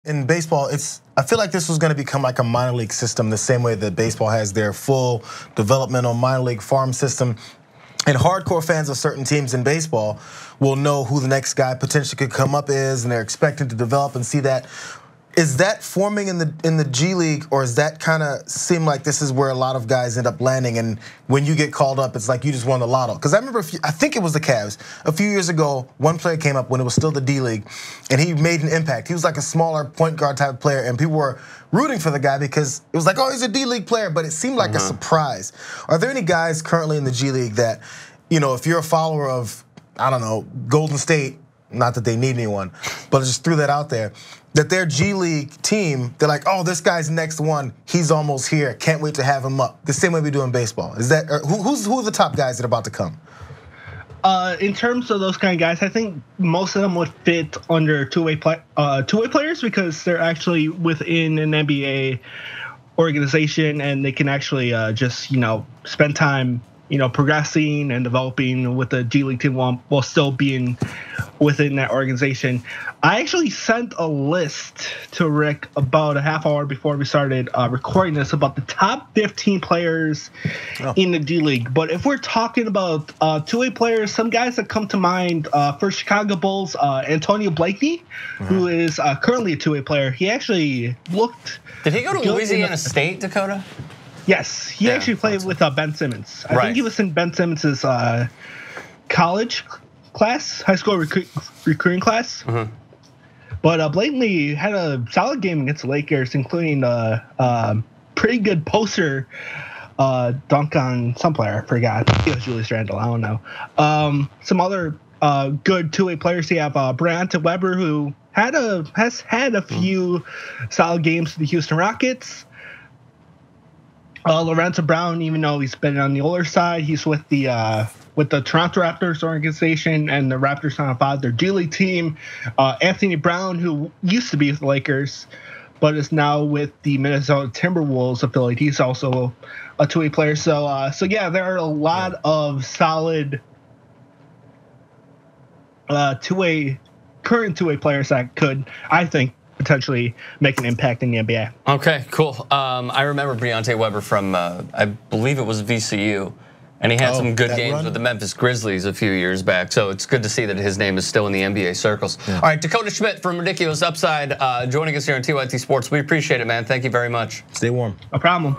In baseball, I feel like this was going to become like a minor league system, the same way that baseball has their full developmental minor league farm system. And hardcore fans of certain teams in baseball will know who the next guy potentially could come up is, and they're expecting to develop and see that. Is that forming in the G League, or is that kind of seem like this is where a lot of guys end up landing? And when you get called up, it's like you just won the lotto. Because I remember, I think it was the Cavs a few years ago. One player came up when it was still the D League, and he made an impact. He was like a smaller point guard type of player, and people were rooting for the guy because it was like, oh, he's a D League player, but it seemed like a surprise. Are there any guys currently in the G League that, if you're a follower of, I don't know, Golden State, not that they need anyone, but just threw that out there, that their G League team, they're like, oh, this guy's next one, he's almost here, can't wait to have him up. The same way we do in baseball. Is that who are the top guys that are about to come? In terms of those kind of guys, I think most of them would fit under two-way players because they're actually within an NBA organization and they can actually just spend time progressing and developing with the G League team while still being within that organization. I actually sent a list to Rick about a half hour before we started recording this about the top 15 players in the G League. But if we're talking about two-way players, some guys that come to mind for Chicago Bulls, Antonio Blakeney, who is currently a two-way player. He actually looked. Did he go to Louisiana State, Dakota? Yes, he actually played with Ben Simmons. I think he was in Ben Simmons' college class, high school recruiting class. But Blakeney had a solid game against the Lakers, including a pretty good poster dunk on some player. I forgot. It was Julius Randle. I don't know. Some other good two-way players. You have Briante Weber, who has had a few solid games for the Houston Rockets. Lorenzo Brown, even though he's been on the older side, he's with the Toronto Raptors organization and the Raptors on five, their G League team. Anthony Brown, who used to be with the Lakers, but is now with the Minnesota Timberwolves affiliate. He's also a two-way player. So yeah, there are a lot of solid current two-way players that could, I think, potentially make an impact in the NBA. Okay, cool. I remember Briante Weber from, I believe it was VCU, and he had some good games with the Memphis Grizzlies a few years back. So it's good to see that his name is still in the NBA circles. All right, Dakota Schmidt from Ridiculous Upside joining us here on TYT Sports. We appreciate it, man. Thank you very much. Stay warm. No problem.